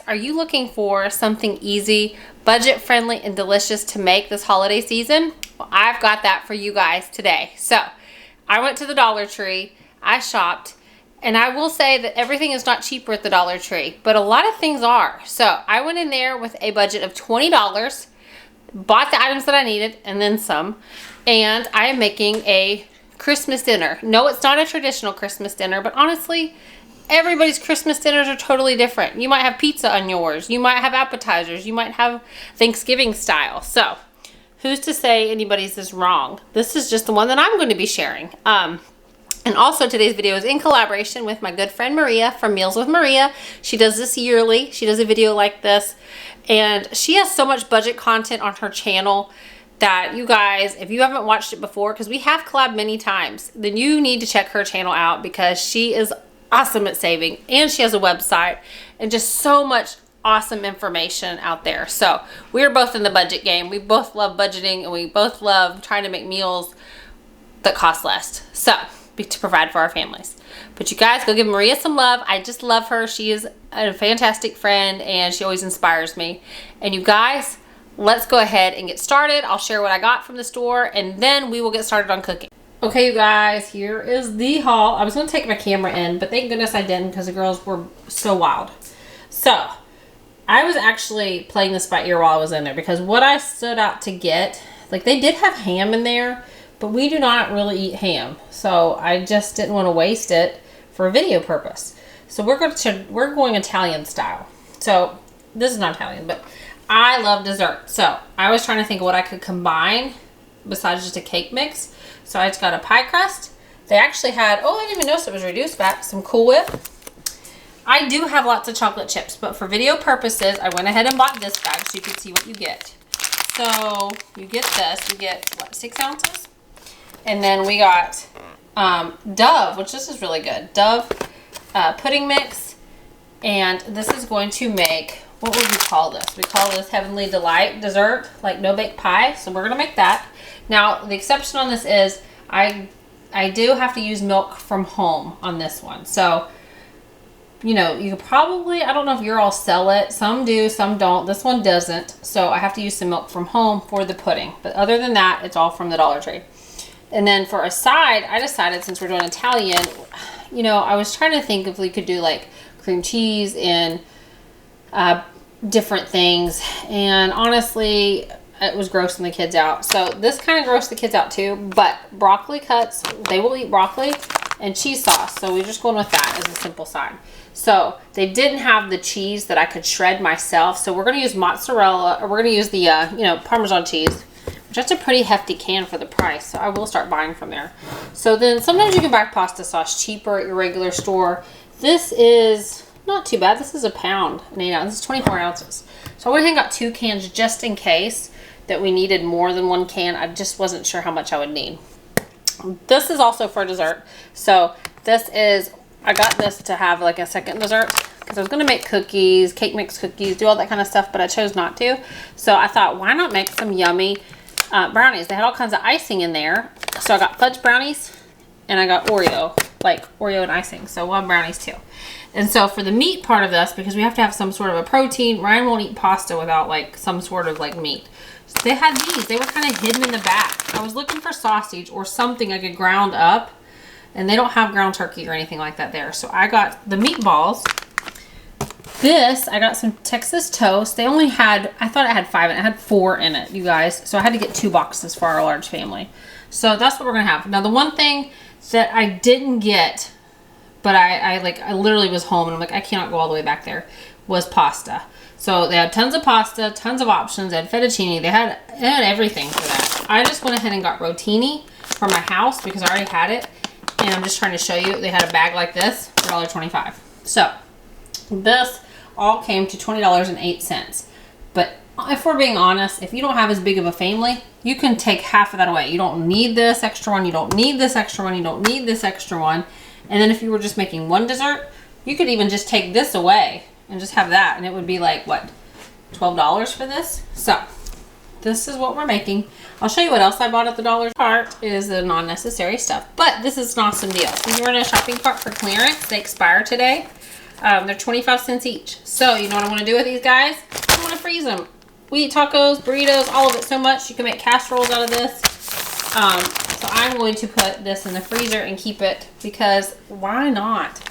are you looking for something easy, budget friendly, and delicious to make this holiday season? Well, I've got that for you guys today. So I went to the Dollar Tree, I shopped, and I will say that everything is not cheaper at the Dollar Tree, but a lot of things are. So I went in there with a budget of $20, bought the items that I needed and then some, and I am making a Christmas dinner. No, it's not a traditional Christmas dinner, but honestly, everybody's Christmas dinners are totally different. You might have pizza on yours. You might have appetizers. You might have Thanksgiving style. So who's to say anybody's is wrong? This is just the one that I'm going to be sharing. And also today's video is in collaboration with my good friend Maria from Meals with Maria. She does this yearly. She does a video like this. And she has so much budget content on her channel that you guys, if you haven't watched it before, because we have collabed many times, then you need to check her channel out because she is awesome at saving, and she has a website and just so much awesome information out there. So we're both in the budget game. We both love budgeting, and we both love trying to make meals that cost less to provide for our families. But you guys, go give Maria some love. I just love her. She is a fantastic friend, and she always inspires me. And you guys, let's go ahead and get started. I'll share what I got from the store, and then we will get started on cooking. Okay, you guys, here is the haul. I was going to take my camera in, but thank goodness I didn't because the girls were so wild. So, I was actually playing this by ear while I was in there because what I stood out to get, like they did have ham in there, but we do not really eat ham. So, I just didn't want to waste it for a video purpose. So, we're going Italian style. So, this is not Italian, but I love dessert. So, I was trying to think of what I could combine besides just a cake mix. So I just got a pie crust. They actually had, oh, I didn't even notice it was reduced fat, some Cool Whip. I do have lots of chocolate chips, but for video purposes, I went ahead and bought this bag so you can see what you get. So you get this, you get, what, 6 ounces? And then we got Dove, which this is really good. Dove pudding mix. And this is going to make, what would we call this? We call this Heavenly Delight dessert, like no-bake pie. So we're going to make that. Now, the exception on this is I do have to use milk from home on this one. So, you know, you could probably, I don't know if you all sell it. Some do, some don't. This one doesn't. So I have to use some milk from home for the pudding. But other than that, it's all from the Dollar Tree. And then for a side, I decided since we're doing Italian, you know, I was trying to think if we could do like cream cheese and different things. And honestly, it was grossing the kids out. So this kind of grossed the kids out too. But broccoli cuts, they will eat broccoli, and cheese sauce. So we're just going with that as a simple side. So they didn't have the cheese that I could shred myself. So we're going to use mozzarella, or we're going to use the, you know, Parmesan cheese. Which that's a pretty hefty can for the price. So I will start buying from there. So then sometimes you can buy pasta sauce cheaper at your regular store. This is not too bad. This is a pound and 8 ounces. This is 24 ounces. So I went ahead and got 2 cans just in case that we needed more than 1 can. I just wasn't sure how much I would need. This is also for dessert. So this is, I got this to have like a second dessert because I was going to make cookies, cake mix cookies, do all that kind of stuff, but I chose not to. So I thought, why not make some yummy brownies? They had all kinds of icing in there. So I got fudge brownies and I got Oreo, like Oreo and icing. So we'll have brownies too. And so for the meat part of this, because we have to have some sort of a protein, Ryan won't eat pasta without like some sort of like meat. They had these. They were kind of hidden in the back. I was looking for sausage or something I could ground up. And they don't have ground turkey or anything like that there. So I got the meatballs. This, I got some Texas toast. They only had, I thought it had 5 and it had 4 in it, you guys. So I had to get 2 boxes for our large family. So that's what we're going to have. Now the one thing that I didn't get, but I literally was home and I'm like, I cannot go all the way back there, was pasta. So they had tons of pasta, tons of options. They had fettuccine. They had everything for that. I just went ahead and got rotini for my house because I already had it. And I'm just trying to show you. They had a bag like this for $1.25. So this all came to $20.08. But if we're being honest, if you don't have as big of a family, you can take half of that away. You don't need this extra one. You don't need this extra one. You don't need this extra one. And then if you were just making one dessert, you could even just take this away and just have that, and it would be like, what, $12 for this? So this is what we're making. I'll show you what else I bought at the Dollar Part is the non-necessary stuff, but this is an awesome deal. So you were in a shopping cart for clearance. They expire today. They're 25 cents each. So you know what I want to do with these guys? I want to freeze them. We eat tacos, burritos, all of it so much. You can make casseroles out of this. So I'm going to put this in the freezer and keep it because why not?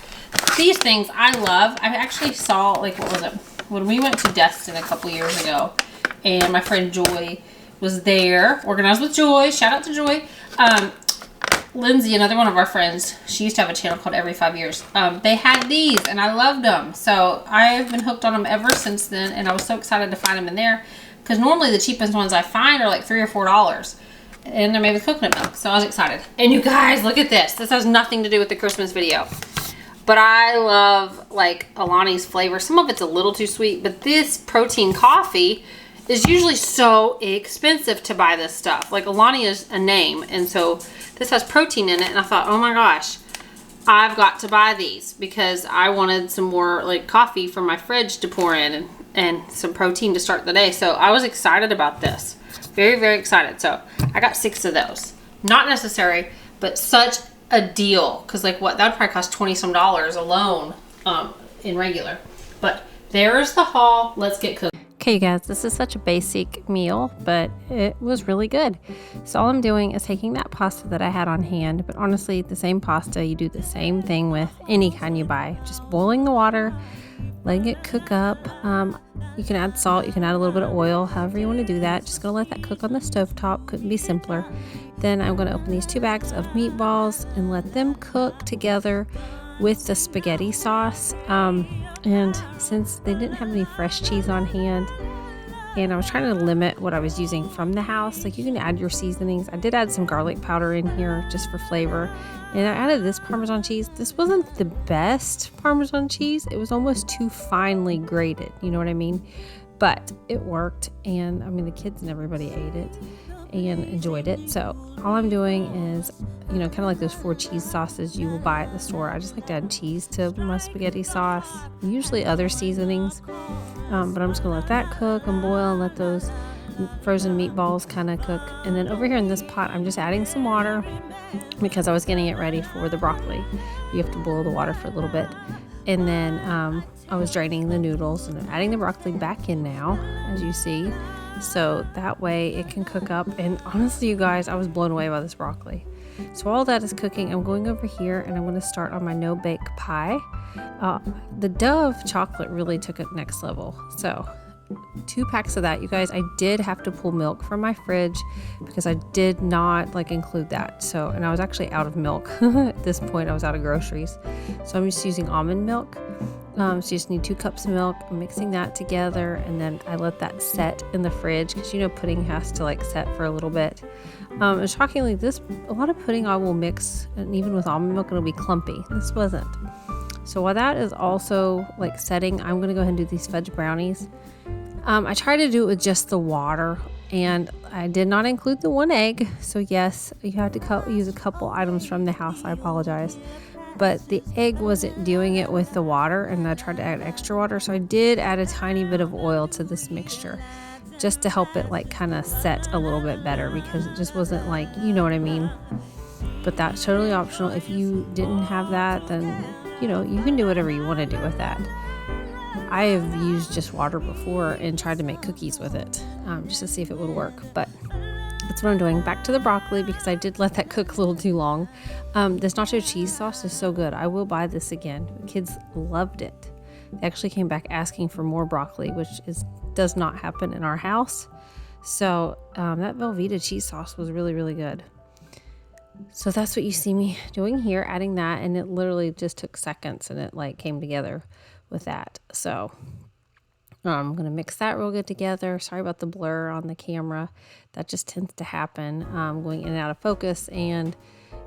These things I love. I actually saw, like, what was it? When we went to Destin a couple years ago, and my friend Joy was there, Organized with Joy. Shout out to Joy. Lindsay, another one of our friends, she used to have a channel called Every 5 Years. They had these, and I loved them. So I've been hooked on them ever since then, and I was so excited to find them in there because normally the cheapest ones I find are like $3 or $4. And they're made with coconut milk, so I was excited. And you guys, look at this. This has nothing to do with the Christmas video. But I love, like, Alani's flavor. Some of it's a little too sweet, but this protein coffee is usually so expensive to buy this stuff. Like, Alani is a name, and so this has protein in it, and I thought, oh my gosh, I've got to buy these because I wanted some more, like, coffee from my fridge to pour in and some protein to start the day. So I was excited about this. Very, very excited. So I got 6 of those. Not necessary, but such a deal. Because, like, what? That would probably cost $20 some alone in regular. But there's the haul. Let's get cooking. Okay, you guys, this is such a basic meal, but it was really good. So all I'm doing is taking that pasta that I had on hand, but honestly, the same pasta, you do the same thing with any kind you buy. Just boiling the water, letting it cook up. You can add salt, you can add a little bit of oil, however you want to do that. Just gonna let that cook on the stovetop. Couldn't be simpler. Then I'm gonna open these 2 bags of meatballs and let them cook together with the spaghetti sauce. And since they didn't have any fresh cheese on hand, and I was trying to limit what I was using from the house, like, you can add your seasonings. I did add some garlic powder in here just for flavor, and I added this Parmesan cheese. This wasn't the best Parmesan cheese. It was almost too finely grated, you know what I mean? But it worked, and I mean, the kids and everybody ate it and enjoyed it. So all I'm doing is, you know, kind of like those 4 cheese sauces you will buy at the store. I just like to add cheese to my spaghetti sauce, usually other seasonings. But I'm just gonna let that cook and boil and let those frozen meatballs kind of cook. And then over here in this pot, I'm just adding some water because I was getting it ready for the broccoli. You have to boil the water for a little bit. And then I was draining the noodles and adding the broccoli back in now, as you see. So that way it can cook up. And honestly, you guys, I was blown away by this broccoli. So while that is cooking, I'm going over here and I'm going to start on my no-bake pie. The Dove chocolate really took it next level. So 2 packs of that. You guys, I did have to pull milk from my fridge because I did not include that. So, and I was actually out of milk at this point. I was out of groceries. So I'm just using almond milk. So you just need 2 cups of milk. I'm mixing that together, and then I let that set in the fridge because, you know, pudding has to set for a little bit. And shockingly, a lot of pudding I will mix, and even with almond milk, it'll be clumpy. This wasn't. So while that is also setting, I'm going to go ahead and do these fudge brownies. I tried to do it with just the water, and I did not include the 1 egg. So yes, you have to use a couple items from the house. I apologize. But the egg wasn't doing it with the water, and I tried to add extra water. So I did add a tiny bit of oil to this mixture just to help it kind of set a little bit better, because it just wasn't you know what I mean? But that's totally optional. If you didn't have that, then, you know, you can do whatever you want to do with that. I have used just water before and tried to make cookies with it just to see if it would work. But that's what I'm doing. Back to the broccoli, because I did let that cook a little too long. This nacho cheese sauce is so good. I will buy this again. The kids loved it. They actually came back asking for more broccoli, which does not happen in our house. So that Velveeta cheese sauce was really, really good. So that's what you see me doing here, adding that, and it literally just took seconds, and it came together with that. So I'm going to mix that real good together. Sorry about the blur on the camera. That just tends to happen going in and out of focus, and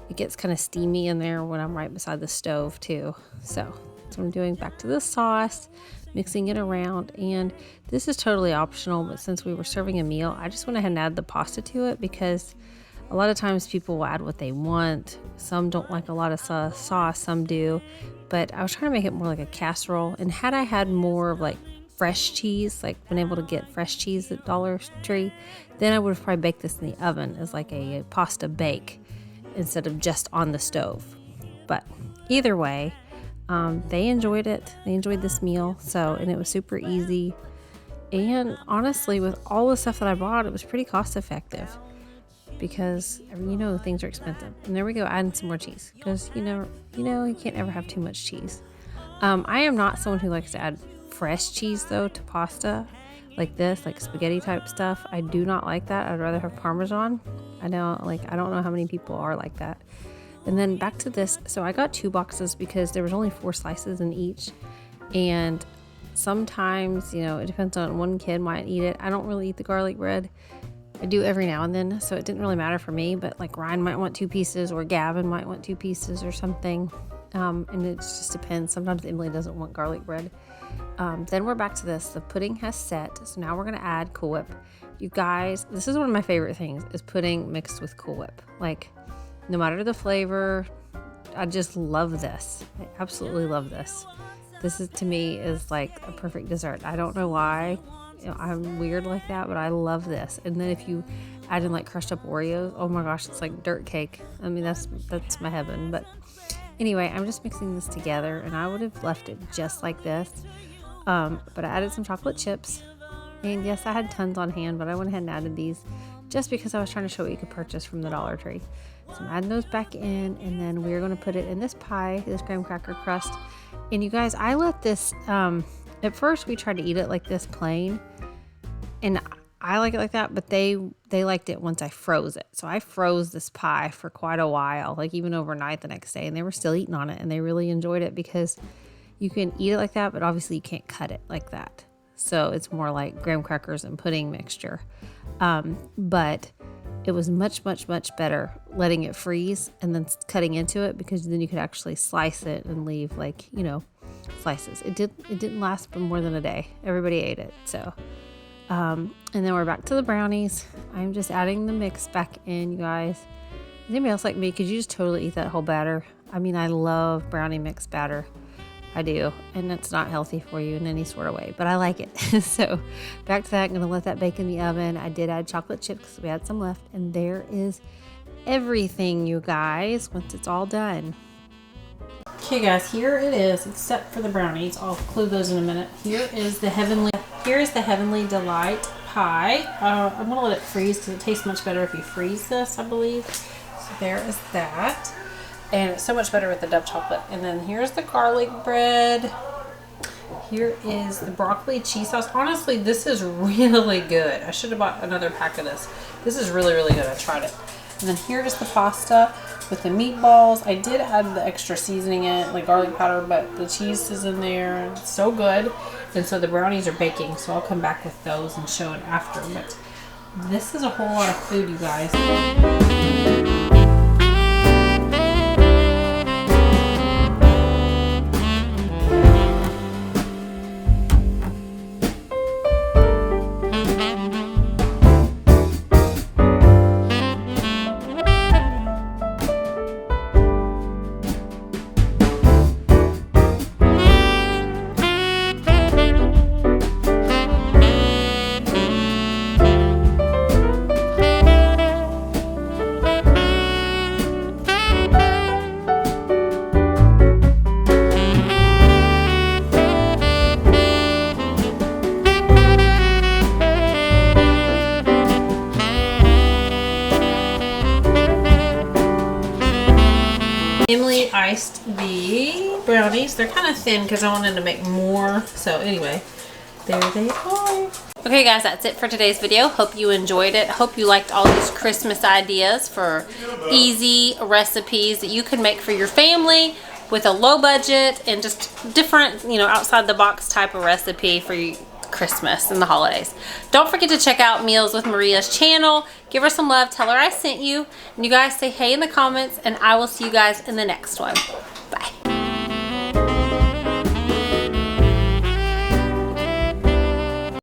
it gets kind of steamy in there when I'm right beside the stove too. So that's what I'm doing. Back to the sauce, mixing it around, and this is totally optional, but since we were serving a meal, I just went ahead and added the pasta to it, because a lot of times people will add what they want. Some don't like a lot of sauce, some do, but I was trying to make it more like a casserole. And had I had more of fresh cheese, been able to get fresh cheese at Dollar Tree, then I would have probably baked this in the oven as a pasta bake instead of just on the stove. But either way, They enjoyed it. They enjoyed this meal. And it was super easy. And honestly, with all the stuff that I bought, it was pretty cost effective because things are expensive. And there we go, adding some more cheese because you can't ever have too much cheese. I am not someone who likes to add fresh cheese though to pasta like this, like spaghetti type stuff. I do not like that. I'd rather have Parmesan. I don't know how many people are like that. And then back to this. So I got 2 boxes because there was only 4 slices in each. And sometimes, it depends on, one kid might eat it. I don't really eat the garlic bread. I do every now and then, so it didn't really matter for me. But like Ryan might want 2 pieces, or Gavin might want 2 pieces or something. And it just depends. Sometimes Emily doesn't want garlic bread. Then we're back to this. The pudding has set. So now we're going to add Cool Whip. You guys, this is one of my favorite things, is pudding mixed with Cool Whip. Like, no matter the flavor, I just love this. I absolutely love this. This is, to me, is like a perfect dessert. I don't know why. I'm weird like that, but I love this. And then if you add in like crushed up Oreos, oh my gosh, it's like dirt cake. I mean, that's my heaven. But anyway, I'm just mixing this together, and I would have left it just like this. But I added some chocolate chips. And yes, I had tons on hand, but I went ahead and added these just because I was trying to show what you could purchase from the Dollar Tree. So I'm adding those back in, and then we're going to put it in this pie, this graham cracker crust. And you guys, I let this, at first we tried to eat it like this plain, and I like it like that, but they liked it once I froze it. So I froze this pie for quite a while, like even overnight the next day, and they were still eating on it, and they really enjoyed it because you can eat it like that, but obviously you can't cut it like that. So it's more like graham crackers and pudding mixture. But it was much, much, much better letting it freeze and then cutting into it, because then you could actually slice it and leave slices. It didn't last for more than a day. Everybody ate it. So, and then we're back to the brownies. I'm just adding the mix back in, you guys. Is anybody else like me? Could you just totally eat that whole batter? I mean, I love brownie mix batter. I do, and it's not healthy for you in any sort of way, but I like it. So back to that, I'm going to let that bake in the oven. I did add chocolate chips because we had some left, and there is everything, you guys, once it's all done. Okay guys, here it is, except for the brownies. I'll include those in a minute. Here is the Heavenly Delight pie. I'm going to let it freeze because it tastes much better if you freeze this, I believe. So there is that. And it's so much better with the Dove chocolate. And then here's the garlic bread. Here is the broccoli cheese sauce. Honestly, this is really good. I should have bought another pack of this. This is really, really good. I tried it. And then here is the pasta with the meatballs. I did add the extra seasoning in it, like garlic powder, but the cheese is in there. It's so good. And so the brownies are baking, so I'll come back with those and show it after. But this is a whole lot of food, you guys. Emily iced the brownies. They're kind of thin because I wanted to make more. So anyway, there they are. Okay guys, that's it for today's video. Hope you enjoyed it. Hope you liked all these Christmas ideas for easy recipes that you can make for your family with a low budget and just different, outside the box type of recipe for Christmas and the holidays. Don't forget to check out Meals with Maria's channel. Give her some love. Tell her I sent you. And you guys say hey in the comments, and I will see you guys in the next one. Bye.